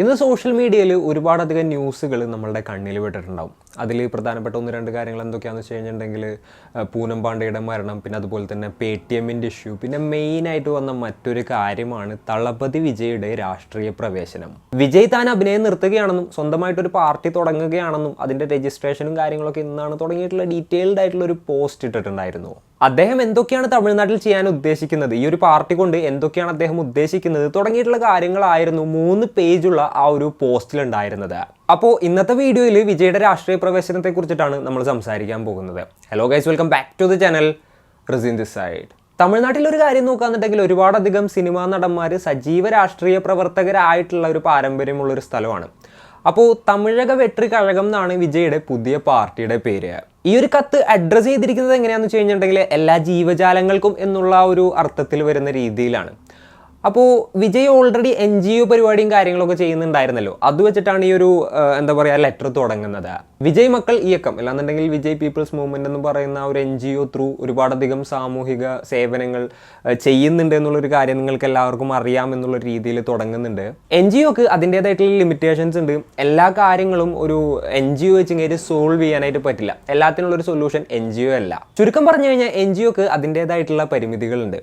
ഇന്ന് സോഷ്യൽ മീഡിയയിൽ ഒരുപാടധികം ന്യൂസുകൾ നമ്മളുടെ കണ്ണിൽ വിട്ടിട്ടുണ്ടാവും. അതിൽ പ്രധാനപ്പെട്ട ഒന്ന് രണ്ട് കാര്യങ്ങൾ എന്തൊക്കെയാണെന്ന് വെച്ച് കഴിഞ്ഞിട്ടുണ്ടെങ്കിൽ പൂനം പാണ്ഡെയുടെ മരണം, പിന്നെ അതുപോലെ തന്നെ പേടിഎമ്മിൻ്റെ ഇഷ്യൂ, പിന്നെ മെയിനായിട്ട് വന്ന മറ്റൊരു കാര്യമാണ് തളപതി വിജയുടെ രാഷ്ട്രീയ പ്രവേശനം. വിജയ് താൻ അഭിനയം നിർത്തുകയാണെന്നും സ്വന്തമായിട്ടൊരു പാർട്ടി തുടങ്ങുകയാണെന്നും അതിൻ്റെ രജിസ്ട്രേഷനും കാര്യങ്ങളൊക്കെ ഇന്നാണ് തുടങ്ങിയിട്ടുള്ള ഡീറ്റെയിൽഡ് ആയിട്ടുള്ള ഒരു പോസ്റ്റ് ഇട്ടിട്ടുണ്ടായിരുന്നു. അദ്ദേഹം എന്തൊക്കെയാണ് തമിഴ്നാട്ടിൽ ചെയ്യാൻ ഉദ്ദേശിക്കുന്നത്, ഈ ഒരു പാർട്ടി കൊണ്ട് എന്തൊക്കെയാണ് അദ്ദേഹം ഉദ്ദേശിക്കുന്നത് തുടങ്ങിയിട്ടുള്ള കാര്യങ്ങളായിരുന്നു 3 പേജുള്ള ആ ഒരു പോസ്റ്റിൽ ഉണ്ടായിരുന്നത്. അപ്പോൾ ഇന്നത്തെ വീഡിയോയിൽ വിജയുടെ രാഷ്ട്രീയ പ്രവേശനത്തെ കുറിച്ചിട്ടാണ് നമ്മൾ സംസാരിക്കാൻ പോകുന്നത്. Hello guys, welcome back to the channel. Rizin this side. തമിഴ്നാട്ടിൽ ഒരു കാര്യം നോക്കുകയാണെന്നുണ്ടെങ്കിൽ ഒരുപാടധികം സിനിമാ നടന്മാർ സജീവ രാഷ്ട്രീയ പ്രവർത്തകരായിട്ടുള്ള ഒരു പാരമ്പര്യമുള്ളൊരു സ്ഥലമാണ്. അപ്പോൾ തമിഴക വെട്രി കഴകം എന്നാണ് വിജയുടെ പുതിയ പാർട്ടിയുടെ പേര്. ഈ ഒരു കത്ത് അഡ്രസ്സ് ചെയ്തിരിക്കുന്നത് എങ്ങനെയാണെന്ന് വെച്ച് കഴിഞ്ഞിട്ടുണ്ടെങ്കിൽ എല്ലാ ജീവജാലങ്ങൾക്കും എന്നുള്ള ഒരു അർത്ഥത്തിൽ വരുന്ന രീതിയിലാണ്. അപ്പോൾ വിജയ് ഓൾറെഡി NGO പരിപാടിയും കാര്യങ്ങളൊക്കെ ചെയ്യുന്നുണ്ടായിരുന്നല്ലോ, അത് വെച്ചിട്ടാണ് ഈ ഒരു എന്താ പറയുക ലെറ്റർ തുടങ്ങുന്നത്. വിജയ് മക്കൾ ഇയക്കം അല്ലാന്നുണ്ടെങ്കിൽ വിജയ് പീപ്പിൾസ് മൂവ്മെൻറ്റ് എന്ന് പറയുന്ന ഒരു NGO ത്രൂ ഒരുപാടധികം സാമൂഹിക സേവനങ്ങൾ ചെയ്യുന്നുണ്ട് എന്നുള്ളൊരു കാര്യം നിങ്ങൾക്ക് എല്ലാവർക്കും അറിയാം എന്നുള്ള രീതിയിൽ തുടങ്ങുന്നുണ്ട്. NGOക്ക് അതിൻ്റേതായിട്ടുള്ള ലിമിറ്റേഷൻസ് ഉണ്ട്. എല്ലാ കാര്യങ്ങളും ഒരു NGO വെച്ച് കഴിഞ്ഞാൽ സോൾവ് ചെയ്യാനായിട്ട് പറ്റില്ല. എല്ലാത്തിനുള്ളൊരു സൊല്യൂഷൻ NGO അല്ല. ചുരുക്കം പറഞ്ഞു കഴിഞ്ഞാൽ NGOക്ക് അതിൻ്റേതായിട്ടുള്ള പരിമിതികളുണ്ട്.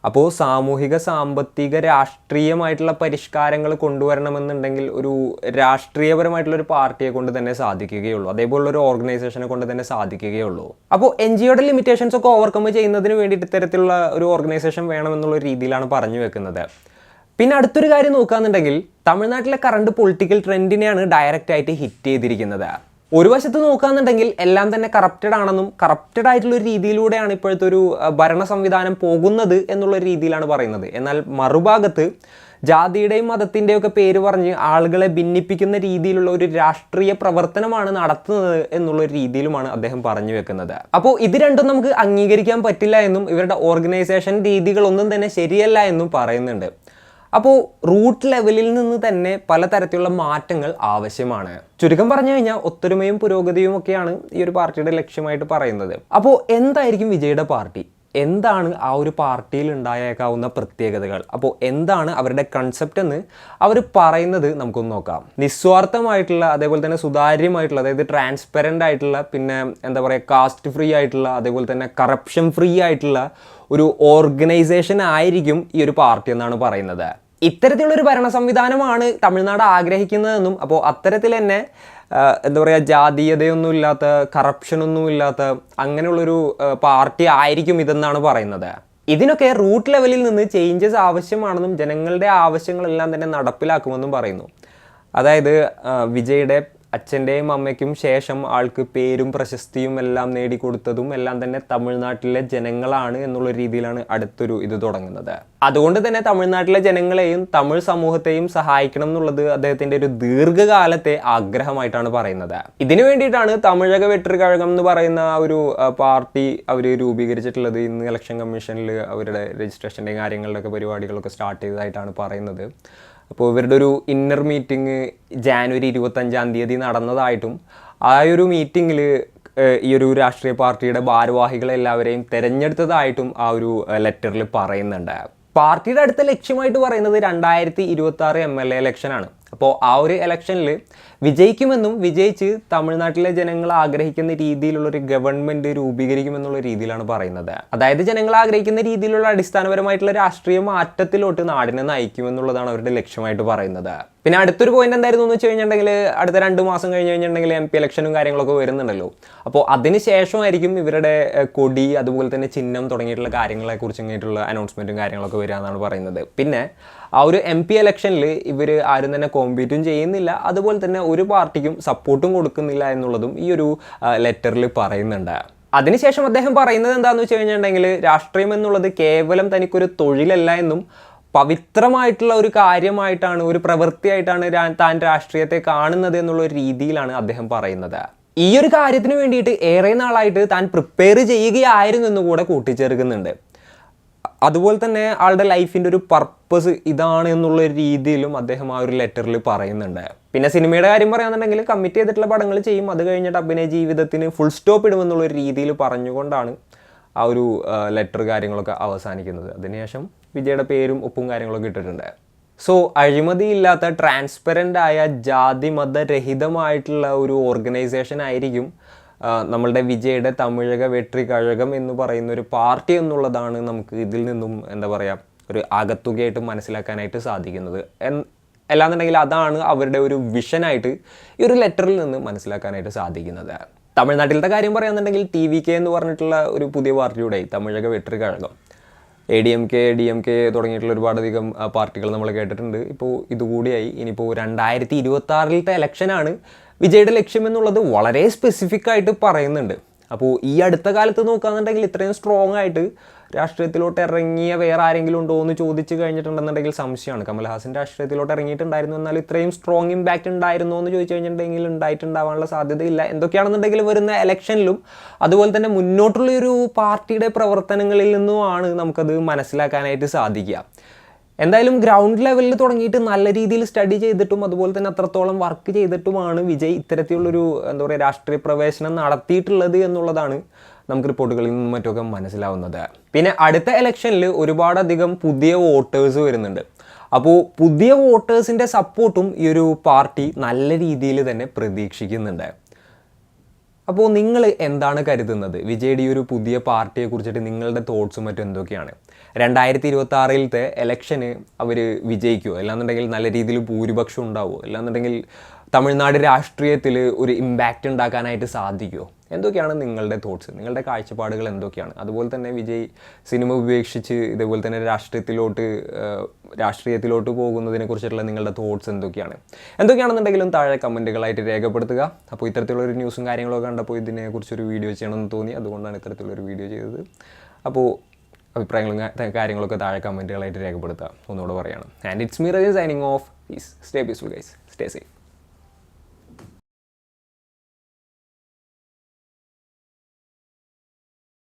അപ്പോൾ സാമൂഹിക സാമ്പത്തിക രാഷ്ട്രീയമായിട്ടുള്ള പരിഷ്കാരങ്ങൾ കൊണ്ടുവരണമെന്നുണ്ടെങ്കിൽ ഒരു രാഷ്ട്രീയപരമായിട്ടുള്ളൊരു പാർട്ടിയെ കൊണ്ട് തന്നെ സാധിക്കുകയുള്ളൂ, അതേപോലുള്ളൊരു ഓർഗനൈസേഷനെ കൊണ്ട് തന്നെ സാധിക്കുകയുള്ളൂ. അപ്പോൾ NGOയുടെ ലിമിറ്റേഷൻസ് ഒക്കെ ഓവർകം ചെയ്യുന്നതിന് വേണ്ടിയിട്ട് ഇത്തരത്തിലുള്ള ഒരു ഓർഗനൈസേഷൻ വേണമെന്നുള്ള രീതിയിലാണ് പറഞ്ഞു വെക്കുന്നത്. പിന്നെ അടുത്തൊരു കാര്യം നോക്കുകയാണെന്നുണ്ടെങ്കിൽ തമിഴ്നാട്ടിലെ കറണ്ട് പൊളിറ്റിക്കൽ ട്രെൻഡിനെയാണ് ഡയറക്റ്റ് ആയിട്ട് ഹിറ്റ് ചെയ്തിരിക്കുന്നത്. ഒരു വശത്ത് നോക്കുകയാണെന്നുണ്ടെങ്കിൽ എല്ലാം തന്നെ കറപ്റ്റഡ് ആണെന്നും കറപ്റ്റഡ് ആയിട്ടുള്ള ഒരു രീതിയിലൂടെയാണ് ഇപ്പോഴത്തെ ഒരു ഭരണ സംവിധാനം പോകുന്നത് എന്നുള്ള രീതിയിലാണ് പറയുന്നത്. എന്നാൽ മറുഭാഗത്ത് ജാതിയുടെയും മതത്തിൻ്റെയും ഒക്കെ പേര് പറഞ്ഞ് ആളുകളെ ഭിന്നിപ്പിക്കുന്ന രീതിയിലുള്ള ഒരു രാഷ്ട്രീയ പ്രവർത്തനമാണ് നടത്തുന്നത് എന്നുള്ള രീതിയിലുമാണ് അദ്ദേഹം പറഞ്ഞു വെക്കുന്നത്. അപ്പോൾ ഇത് രണ്ടും നമുക്ക് അംഗീകരിക്കാൻ പറ്റില്ല എന്നും ഇവരുടെ ഓർഗനൈസേഷൻ രീതികളൊന്നും തന്നെ ശരിയല്ല എന്നും പറയുന്നുണ്ട്. അപ്പോൾ റൂട്ട് ലെവലിൽ നിന്ന് തന്നെ പലതരത്തിലുള്ള മാറ്റങ്ങൾ ആവശ്യമാണ്. ചുരുക്കം പറഞ്ഞു കഴിഞ്ഞാൽ ഒത്തൊരുമയും പുരോഗതിയും ഒക്കെയാണ് ഈ ഒരു പാർട്ടിയുടെ ലക്ഷ്യമായിട്ട് പറയുന്നത്. അപ്പോൾ എന്തായിരിക്കും വിജയുടെ പാർട്ടി, എന്താണ് ആ ഒരു പാർട്ടിയിൽ ഉണ്ടായേക്കാവുന്ന പ്രത്യേകതകൾ, അപ്പോൾ എന്താണ് അവരുടെ കൺസെപ്റ്റ് എന്ന് അവർ പറയുന്നത് നമുക്കൊന്ന് നോക്കാം. നിസ്വാർത്ഥമായിട്ടുള്ള, അതേപോലെ തന്നെ സുതാര്യമായിട്ടുള്ള, അതായത് ട്രാൻസ്പെറൻ്റ് ആയിട്ടുള്ള, പിന്നെ എന്താ പറയുക കാസ്റ്റ് ഫ്രീ ആയിട്ടുള്ള, അതേപോലെ തന്നെ കറപ്ഷൻ ഫ്രീ ആയിട്ടുള്ള ഒരു ഓർഗനൈസേഷൻ ആയിരിക്കും ഈ ഒരു പാർട്ടി എന്നാണ് പറയുന്നത്. ഇത്തരത്തിലുള്ളൊരു ഭരണ സംവിധാനമാണ് തമിഴ്നാട് ആഗ്രഹിക്കുന്നതെന്നും അപ്പോൾ അത്തരത്തിൽ തന്നെ എന്താ പറയുക ജാതീയതയൊന്നും ഇല്ലാത്ത, കറപ്ഷനൊന്നും ഇല്ലാത്ത അങ്ങനെയുള്ളൊരു പാർട്ടി ആയിരിക്കും ഇതെന്നാണ് പറയുന്നത്. ഇതിനൊക്കെ റൂട്ട് ലെവലിൽ നിന്ന് ചേഞ്ചസ് ആവശ്യമാണെന്നും ജനങ്ങളുടെ ആവശ്യങ്ങളെല്ലാം തന്നെ നടപ്പിലാക്കുമെന്നും പറയുന്നു. അതായത് വിജയുടെ അച്ഛൻ്റെയും അമ്മയ്ക്കും ശേഷം ആൾക്ക് പേരും പ്രശസ്തിയും എല്ലാം നേടിക്കൊടുത്തതും എല്ലാം തന്നെ തമിഴ്നാട്ടിലെ ജനങ്ങളാണ് എന്നുള്ള രീതിയിലാണ് അടുത്തൊരു ഇത് തുടങ്ങുന്നത്. അതുകൊണ്ട് തന്നെ തമിഴ്നാട്ടിലെ ജനങ്ങളെയും തമിഴ് സമൂഹത്തെയും സഹായിക്കണം എന്നുള്ളത് അദ്ദേഹത്തിൻ്റെ ഒരു ദീർഘകാലത്തെ ആഗ്രഹമായിട്ടാണ് പറയുന്നത്. ഇതിനു വേണ്ടിയിട്ടാണ് തമിഴക വെട്രി കഴകം എന്ന് പറയുന്ന ഒരു പാർട്ടി അവർ രൂപീകരിച്ചിട്ടുള്ളത്. ഇന്ന് ഇലക്ഷൻ കമ്മീഷനിൽ അവരുടെ രജിസ്ട്രേഷൻ്റെയും കാര്യങ്ങളുടെയൊക്കെ പരിപാടികളൊക്കെ സ്റ്റാർട്ട് ചെയ്തതായിട്ടാണ് പറയുന്നത്. അപ്പോൾ ഇവരുടെ ഒരു ഇന്നർ മീറ്റിംഗ് ജാനുവരി 25 നടന്നതായിട്ടും ആ ഒരു മീറ്റിങ്ങിൽ ഈ ഒരു രാഷ്ട്രീയ പാർട്ടിയുടെ ഭാരവാഹികളെല്ലാവരെയും തിരഞ്ഞെടുത്തതായിട്ടും ആ ഒരു ലെറ്ററിൽ പറയുന്നുണ്ട്. പാർട്ടിയുടെ അടുത്ത ലക്ഷ്യമായിട്ട് പറയുന്നത് 2026 MLA ഇലക്ഷനാണ്. അപ്പോൾ ആ ഒരു ഇലക്ഷനിൽ വിജയിക്കുമെന്നും വിജയിച്ച് തമിഴ്നാട്ടിലെ ജനങ്ങൾ ആഗ്രഹിക്കുന്ന രീതിയിലുള്ളൊരു ഗവൺമെൻറ് രൂപീകരിക്കുമെന്നുള്ള രീതിയിലാണ് പറയുന്നത്. അതായത് ജനങ്ങൾ ആഗ്രഹിക്കുന്ന രീതിയിലുള്ള അടിസ്ഥാനപരമായിട്ടുള്ള രാഷ്ട്രീയ മാറ്റത്തിലോട്ട് നാടിനെ നയിക്കുമെന്നുള്ളതാണ് അവരുടെ ലക്ഷ്യമായിട്ട് പറയുന്നത്. പിന്നെ അടുത്തൊരു പോയിന്റ് എന്തായിരുന്നു എന്ന് വെച്ച് കഴിഞ്ഞിട്ടുണ്ടെങ്കിൽ അടുത്ത 2 മാസം കഴിഞ്ഞ് കഴിഞ്ഞിട്ടുണ്ടെങ്കിൽ MP ഇലക്ഷനും കാര്യങ്ങളൊക്കെ വരുന്നുണ്ടല്ലോ. അപ്പോൾ അതിന് ശേഷമായിരിക്കും ഇവരുടെ കൊടി, അതുപോലെ തന്നെ ചിഹ്നം തുടങ്ങിയിട്ടുള്ള കാര്യങ്ങളെക്കുറിച്ച് ഇങ്ങനെയുള്ള അനൗൺസ്മെൻറ്റും കാര്യങ്ങളൊക്കെ വരിക എന്നാണ് പറയുന്നത്. പിന്നെ ആ ഒരു MP ഇലക്ഷനിൽ ഇവർ ആരും തന്നെ കോമ്പീറ്റും ചെയ്യുന്നില്ല, അതുപോലെ തന്നെ ഒരു പാർട്ടിക്കും സപ്പോർട്ടും കൊടുക്കുന്നില്ല എന്നുള്ളതും ഈ ഒരു ലെറ്ററിൽ പറയുന്നുണ്ട്. അതിനുശേഷം അദ്ദേഹം പറയുന്നത് എന്താണെന്ന് വെച്ച് കഴിഞ്ഞിട്ടുണ്ടെങ്കിൽ രാഷ്ട്രീയം എന്നുള്ളത് കേവലം തനിക്കൊരു തൊഴിലല്ല എന്നും പവിത്രമായിട്ടുള്ള ഒരു കാര്യമായിട്ടാണ്, ഒരു പ്രവൃത്തിയായിട്ടാണ് താൻ രാഷ്ട്രീയത്തെ കാണുന്നത് എന്നുള്ള ഒരു രീതിയിലാണ് അദ്ദേഹം പറയുന്നത്. ഈ ഒരു കാര്യത്തിന് വേണ്ടിയിട്ട് ഏറെ നാളായിട്ട് താൻ പ്രിപ്പയർ ചെയ്യുകയായിരുന്നു എന്ന് കൂടെ കൂട്ടിച്ചേർക്കുന്നുണ്ട്. അതുപോലെ തന്നെ ആളുടെ ലൈഫിൻ്റെ ഒരു പർപ്പസ് ഇതാണ് എന്നുള്ള രീതിയിലും അദ്ദേഹം ആ ഒരു ലെറ്ററിൽ പറയുന്നുണ്ട്. പിന്നെ സിനിമയുടെ കാര്യം പറയുകയാണെന്നുണ്ടെങ്കിൽ കമ്മിറ്റ് ചെയ്തിട്ടുള്ള പടങ്ങൾ ചെയ്യും, അത് കഴിഞ്ഞിട്ട് അഭിനയ ജീവിതത്തിന് ഫുൾ സ്റ്റോപ്പ് ഇടുമെന്നുള്ള ഒരു രീതിയിൽ പറഞ്ഞുകൊണ്ടാണ് ആ ഒരു ലെറ്റർ കാര്യങ്ങളൊക്കെ അവസാനിക്കുന്നത്. അതിനുശേഷം വിജയുടെ പേരും ഒപ്പും കാര്യങ്ങളൊക്കെ ഇട്ടിട്ടുണ്ട്. സോ അഴിമതിയില്ലാത്ത ട്രാൻസ്പെറൻ്റ് ആയ ജാതി മതരഹിതമായിട്ടുള്ള ഒരു ഓർഗനൈസേഷൻ ആയിരിക്കും നമ്മളുടെ വിജയുടെ തമിഴക വെട്രി കഴകം എന്ന് പറയുന്ന ഒരു പാർട്ടി എന്നുള്ളതാണ് നമുക്ക് ഇതിൽ നിന്നും എന്താ പറയുക ഒരു ആകത്തുകയായിട്ട് മനസ്സിലാക്കാനായിട്ട് സാധിക്കുന്നത്. അല്ലാന്നുണ്ടെങ്കിൽ അതാണ് അവരുടെ ഒരു വിഷനായിട്ട് ഈ ഒരു ലെറ്ററിൽ നിന്ന് മനസ്സിലാക്കാനായിട്ട് സാധിക്കുന്നത്. തമിഴ്നാട്ടിലത്തെ കാര്യം പറയുകയാണെന്നുണ്ടെങ്കിൽ TVK എന്ന് പറഞ്ഞിട്ടുള്ള ഒരു പുതിയ പാർട്ടിയുടെ തമിഴക വെട്രി കഴകം, ADMK DMK തുടങ്ങിയിട്ടുള്ള ഒരുപാടധികം പാർട്ടികൾ നമ്മൾ കേട്ടിട്ടുണ്ട്. ഇപ്പോൾ ഇതുകൂടിയായി. ഇനിയിപ്പോൾ 2026 ഇലക്ഷനാണ് വിജയുടെ ലക്ഷ്യം എന്നുള്ളത് വളരെ സ്പെസിഫിക് ആയിട്ട് പറയുന്നുണ്ട്. അപ്പോൾ ഈ അടുത്ത കാലത്ത് നോക്കുകയാണെന്നുണ്ടെങ്കിൽ ഇത്രയും സ്ട്രോങ് ആയിട്ട് രാഷ്ട്രീയത്തിലോട്ട് ഇറങ്ങിയ വേറെ ആരെങ്കിലും ഉണ്ടോ എന്ന് ചോദിച്ചു കഴിഞ്ഞിട്ടുണ്ടെന്നുണ്ടെങ്കിൽ സംശയമാണ്. കമൽഹാസൻ രാഷ്ട്രീയത്തിലോട്ട് ഇറങ്ങിയിട്ടുണ്ടായിരുന്നു, എന്നാൽ ഇത്രയും സ്ട്രോങ് ഇമ്പാക്റ്റ് ഉണ്ടായിരുന്നോ എന്ന് ചോദിച്ചു കഴിഞ്ഞിട്ടുണ്ടെങ്കിൽ ഉണ്ടായിട്ടുണ്ടാവാനുള്ള സാധ്യതയില്ല. എന്തൊക്കെയാണെന്നുണ്ടെങ്കിൽ വരുന്ന ഇലക്ഷനിലും അതുപോലെ തന്നെ മുന്നോട്ടുള്ള ഒരു പാർട്ടിയുടെ പ്രവർത്തനങ്ങളിൽ നിന്നുമാണ് നമുക്കത് മനസ്സിലാക്കാനായിട്ട് സാധിക്കുക. എന്തായാലും ഗ്രൗണ്ട് ലെവലിൽ തുടങ്ങിയിട്ട് നല്ല രീതിയിൽ സ്റ്റഡി ചെയ്തിട്ടും അതുപോലെ തന്നെ അത്രത്തോളം വർക്ക് ചെയ്തിട്ടുമാണ് വിജയ് ഇത്തരത്തിലുള്ളൊരു എന്താ പറയുക രാഷ്ട്രീയ പ്രവേശനം നടത്തിയിട്ടുള്ളത് എന്നുള്ളതാണ് നമുക്ക് റിപ്പോർട്ടുകളിൽ നിന്നും മറ്റൊക്കെ മനസ്സിലാവുന്നത്. പിന്നെ അടുത്ത ഇലക്ഷനിൽ ഒരുപാടധികം പുതിയ വോട്ടേഴ്സ് വരുന്നുണ്ട്. അപ്പോൾ പുതിയ വോട്ടേഴ്സിൻ്റെ സപ്പോർട്ടും ഈ ഒരു പാർട്ടി നല്ല രീതിയിൽ തന്നെ പ്രതീക്ഷിക്കുന്നുണ്ട്. അപ്പോൾ നിങ്ങൾ എന്താണ് കരുതുന്നത്? വിജയുടെ ഈ ഒരു പുതിയ പാർട്ടിയെ കുറിച്ചിട്ട് നിങ്ങളുടെ തോട്ട്സും മറ്റും എന്തൊക്കെയാണ്? 2026 ഇലക്ഷന് അവർ വിജയിക്കുമോ? അല്ലാന്നുണ്ടെങ്കിൽ നല്ല രീതിയിൽ ഭൂരിപക്ഷം ഉണ്ടാവുമോ? അല്ലാന്നുണ്ടെങ്കിൽ തമിഴ്നാട് രാഷ്ട്രീയത്തിൽ ഒരു ഇമ്പാക്റ്റ് ഉണ്ടാക്കാനായിട്ട് സാധിക്കുമോ? എന്തൊക്കെയാണ് നിങ്ങളുടെ തോട്ട്സ്, നിങ്ങളുടെ കാഴ്ചപ്പാടുകൾ എന്തൊക്കെയാണ്? അതുപോലെ തന്നെ വിജയ് സിനിമ ഉപേക്ഷിച്ച് ഇതേപോലെ തന്നെ രാഷ്ട്രീയത്തിലോട്ട് പോകുന്നതിനെ കുറിച്ചിട്ടുള്ള നിങ്ങളുടെ തോട്ട്സ് എന്തൊക്കെയാണെന്നുണ്ടെങ്കിലും താഴെ കമൻറ്റുകളായിട്ട് രേഖപ്പെടുത്തുക. അപ്പോൾ ഇത്തരത്തിലുള്ളൊരു ന്യൂസും കാര്യങ്ങളൊക്കെ കണ്ടപ്പോൾ ഇതിനെക്കുറിച്ചൊരു വീഡിയോ ചെയ്യണമെന്ന് തോന്നി, അതുകൊണ്ടാണ് ഇത്തരത്തിലുള്ളൊരു വീഡിയോ ചെയ്തത്. അപ്പോൾ അഭിപ്രായങ്ങളും കാര്യങ്ങളൊക്കെ താഴെ കമൻറ്റുകളായിട്ട് രേഖപ്പെടുത്തുക ഒന്നുകൂടെ പറയുകയാണ്. And it's me Reji signing off. Stay peaceful guys, stay safe.